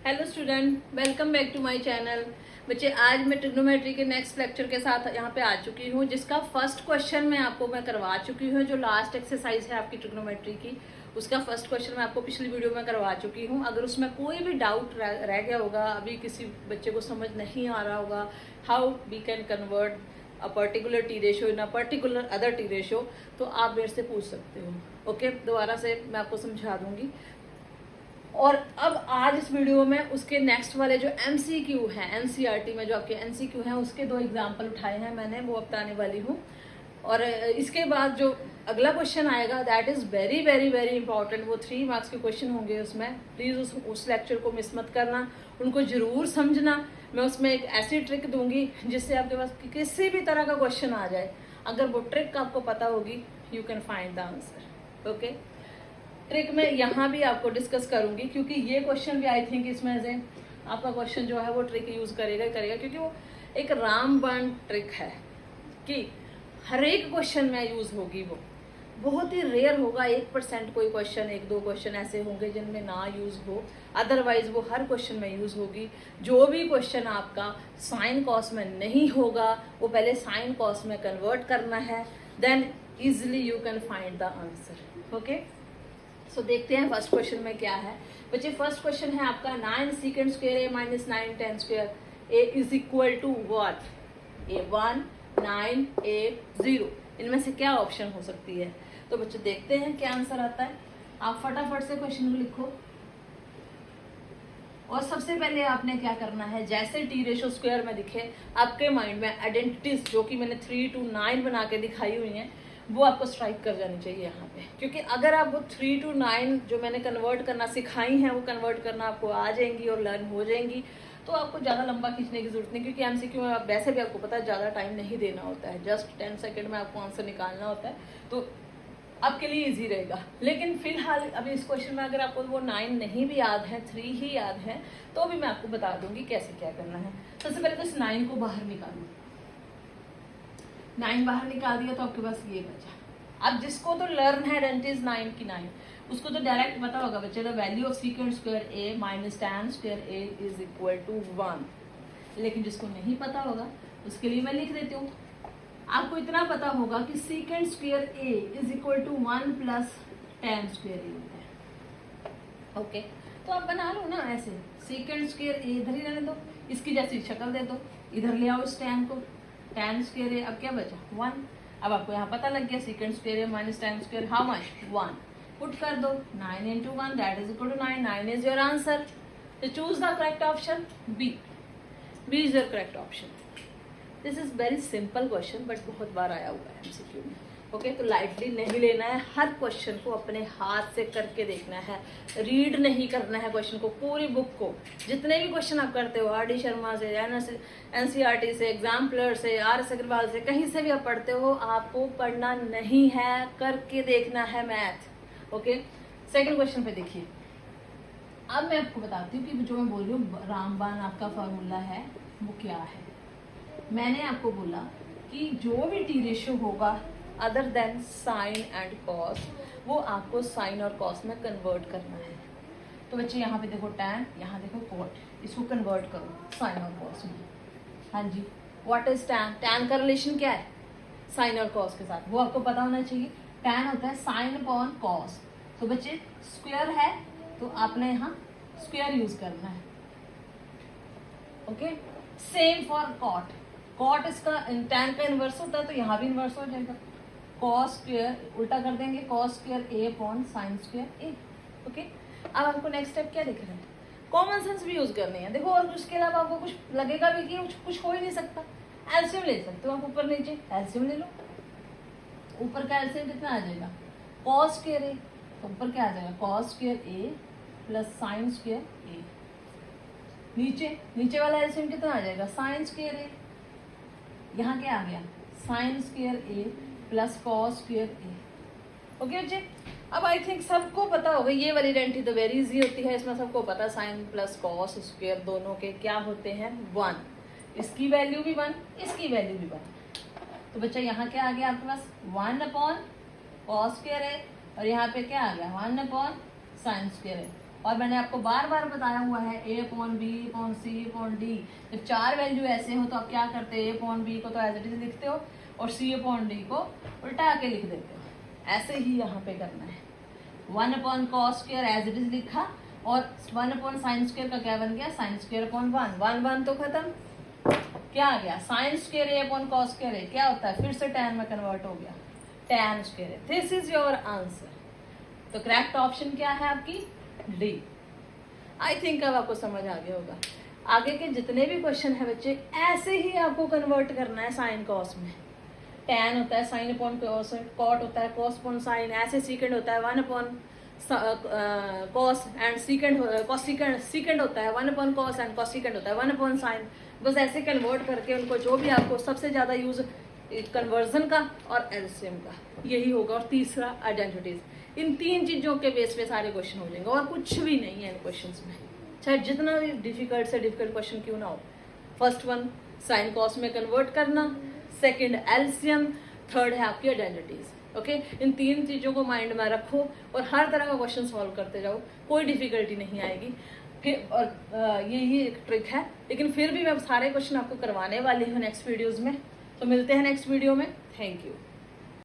Hello student, welcome back to my channel. बच्चे, आज मैं ट्रिग्नोमेट्री के नेक्स्ट लेक्चर के साथ यहाँ पे आ चुकी हूँ, जिसका फर्स्ट क्वेश्चन मैं करवा चुकी हूँ। जो लास्ट एक्सरसाइज है आपकी ट्रिग्नोमेट्री की, उसका फर्स्ट क्वेश्चन मैं आपको पिछली वीडियो में करवा चुकी हूँ। अगर उसमें कोई भी डाउट रह गया होगा, अभी किसी बच्चे को समझ नहीं आ रहा होगा how we can convert a particular T ratio in a particular other T ratio, तो आप मेरे से पूछ सकते हो। ओके, दोबारा से मैं आपको समझा दूंगी। और अब आज इस वीडियो में उसके नेक्स्ट वाले जो MCQ है, NCERT में जो आपके MCQ हैं, उसके 2 एग्जाम्पल उठाए हैं मैंने, वो बताने वाली हूँ। और इसके बाद जो अगला क्वेश्चन आएगा that is very very very important. वो 3 मार्क्स के क्वेश्चन होंगे उसमें। प्लीज़ उस लेक्चर को मिस मत करना, उनको ज़रूर समझना। मैं उसमें एक ऐसी ट्रिक दूंगी जिससे आपके पास किसी भी तरह का क्वेश्चन आ जाए, अगर वो ट्रिक आपको पता होगी, you can find the answer. Okay, trick में यहाँ भी आपको डिस्कस करूंगी, क्योंकि ये क्वेश्चन भी आई थिंक इसमें से आपका क्वेश्चन जो है वो ट्रिक यूज करेगा क्योंकि वो एक रामबाण ट्रिक है कि हर एक क्वेश्चन में यूज होगी। वो बहुत ही रेयर होगा, 1% कोई क्वेश्चन, 1-2 क्वेश्चन ऐसे होंगे जिनमें ना यूज हो, अदरवाइज वो हर क्वेश्चन में यूज होगी। जो भी क्वेश्चन आपका साइन कॉस में नहीं होगा, वो पहले साइन कॉस में कन्वर्ट करना है, then easily you can find the answer. Okay, so देखते हैं फर्स्ट क्वेश्चन में क्या है। बच्चे, फर्स्ट क्वेश्चन है आपका 9 secant square a minus 9 10 square a is equal to what? A1, 9, A0। इनमें से क्या ऑप्शन हो सकती है? तो बच्चे देखते हैं क्या आंसर आता है। आप फटाफट से क्वेश्चन को लिखो। और सबसे पहले आपने क्या करना है, जैसे टी रेशो स्क्वायर में दिखे आपके माइंड में आइडेंटिटीज जो कि मैंने 3 to 9 बना के दिखाई हुई हैं, वो आपको स्ट्राइक कर जानी चाहिए यहाँ पे। क्योंकि अगर आप वो 3 to 9 जो मैंने कन्वर्ट करना सिखाई हैं, वो कन्वर्ट करना आपको आ जाएंगी और लर्न हो जाएंगी, तो आपको ज़्यादा लंबा खींचने की जरूरत नहीं। क्योंकि MCQ में आप वैसे भी आपको पता है ज़्यादा टाइम नहीं देना होता है, जस्ट 10 सेकेंड में आपको आंसर निकालना होता है, तो आपके लिए इजी रहेगा। लेकिन फिलहाल अभी इस क्वेश्चन में अगर आपको वो 9 नहीं भी याद है, 3 ही याद है, तो भी मैं आपको बता दूंगी कैसे क्या करना है। सबसे पहले तो इस 9 को बाहर निकालो। 9 बाहर निकाल दिया तो आपके पास ये बचा। अब जिसको तो लर्न है आइडेंटिटीज 9 की 9, उसको तो डायरेक्ट पता होगा बच्चे, the value of secant square a minus tan square a is equal to 1। लेकिन जिसको नहीं पता होगा उसके लिए मैं लिख देती हूँ। आपको इतना पता होगा कि secant square a is equal to 1 plus tan square a होता है। ओके, तो आप बना लो ना ऐसे, सीकेंट स्क्वायर a इधर ही रहने दो, इसकी जैसी शक्ल दे दो, इधर ले आओ इस tan को, tan स्क्वायर a, अब क्या बचा 1। अब आपको यहाँ पता लग गया secant square a minus tan square how much 1। Put कर दो 9 into 1 that is equal to 9। 9 is your answer. तो choose the correct option B। B is your correct option. This is very simple question, but बहुत बार आया हुआ है MCQ में। Okay, तो लाइटली नहीं लेना है, हर क्वेश्चन को अपने हाथ से करके देखना है, रीड नहीं करना है क्वेश्चन को, पूरी बुक को। जितने भी क्वेश्चन आप करते हो, RD शर्मा से, NCERT से, एग्जाम्पलर से, RS अग्रवाल से, कहीं से भी आप पढ़ते हो, आपको पढ़ना नहीं है, करके देखना है मैथ। ओके, सेकेंड क्वेश्चन पे देखिए। अब मैं आपको बताती हूँ कि जो मैं बोल रही हूँ रामबाण आपका फॉर्मूला है वो क्या है। मैंने आपको बोला कि जो भी टी रेशियो होगा other than sine and cos, वो आपको साइन और कॉस में कन्वर्ट करना है। तो बच्चे यहाँ पे देखो टैन, यहाँ देखो कॉट, इसको कन्वर्ट करो साइन और कॉस में। हाँ जी, व्हाट इज टैन? टैन का रिलेशन क्या है साइन और कॉस के साथ, वो आपको पता होना चाहिए। टैन होता है साइन अपॉन कॉस। तो बच्चे स्क्वायर है तो आपने यहाँ स्क्वायर यूज करना है। Okay, same for cot. Cot इसका टैन का इनवर्स होता है, तो यहाँ भी इनवर्स हो जाएगा। कॉस स्क्वायर उल्टा कर देंगे, cos square a upon sine square a। Okay, अब आपको नेक्स्ट स्टेप क्या दिख रहा है? कॉमन सेंस भी यूज करनी है। देखो, और उसके अलावा आपको कुछ लगेगा भी कि कुछ हो ही नहीं सकता। एलसीएम ले सकते हो आप, ऊपर नीचे एलसीएम ले लो। ऊपर का एलसीएम कितना आ जाएगा? कॉस स्क्वायर a, तो ऊपर क्या आ जाएगा? Cos square a plus sine square a। नीचे वाला एलसीएम कितना आ जाएगा? Sine square a। यहाँ क्या आ गया? Sine square a plus cos square a। Okay बच्चे, अब आई थिंक सबको पता होगा, ये वाली आइडेंटिटी तो वेरी इजी होती है, इसमें सबको पता साइन प्लस कॉस स्क्वायर दोनों के क्या होते हैं? 1। इसकी वैल्यू भी 1, इसकी वैल्यू भी 1। तो बच्चा यहाँ क्या आ गया आपके पास? 1 अपॉन कॉस स्क्वायर है, और यहाँ पे क्या आ गया? 1 अपॉन साइन स्क्वायर है। और मैंने आपको बार बार बताया हुआ है a upon B upon C upon D, जब 4 वैल्यू ऐसे हो तो आप क्या करते हैं, a अपॉन बी को तो एज इट इज लिखते हो और c अपॉन डी को उल्टा के लिख देते हो। ऐसे ही यहाँ पे करना है। 1 upon cos square as it is लिखा और 1 अपॉन साइन स्क्वायर का क्या बन गया, साइन स्क्वायर अपॉन 1 तो खत्म। क्या आ गया, साइन स्क्वायर ए अपॉन कॉस स्क्वायर ए क्या होता है, फिर से tan में कन्वर्ट हो गया, tan square A. This is your answer. तो करेक्ट ऑप्शन क्या है आपकी, डी। आई थिंक अब आपको समझ आ गया होगा। आगे के जितने भी क्वेश्चन है बच्चे ऐसे ही आपको कन्वर्ट करना है साइन कॉस में। tan होता है साइन अपॉन कॉस, कॉट होता है कॉस अपॉन साइन, ऐसे सीकेंड होता है 1 अपॉन कॉस एंड सीकेंड, कॉस सीकेंड होता है 1 अपॉन कॉस एंड कॉस सीकेंड होता है 1 अपॉन साइन। बस ऐसे कन्वर्ट करके उनको जो भी आपको सबसे ज़्यादा यूज कन्वर्जन का और एलसीएम का यही होगा। और तीसरा आइडेंटिटीज, इन 3 चीज़ों के बेस पे सारे क्वेश्चन हो जाएंगे और कुछ भी नहीं है इन क्वेश्चंस में, चाहे जितना भी डिफिकल्ट से डिफिकल्ट क्वेश्चन क्यों ना हो। फर्स्ट वन साइन कॉस में कन्वर्ट करना, सेकंड एलसीएम, थर्ड है आपकी आइडेंटिटीज। ओके, इन 3 चीज़ों को माइंड में रखो और हर तरह का क्वेश्चन सॉल्व करते जाओ, कोई डिफिकल्टी नहीं आएगी। और यही एक ट्रिक है, लेकिन फिर भी मैं सारे क्वेश्चन आपको करवाने वाली हूँ नेक्स्ट वीडियोज़ में। तो मिलते हैं नेक्स्ट वीडियो में। Thank you.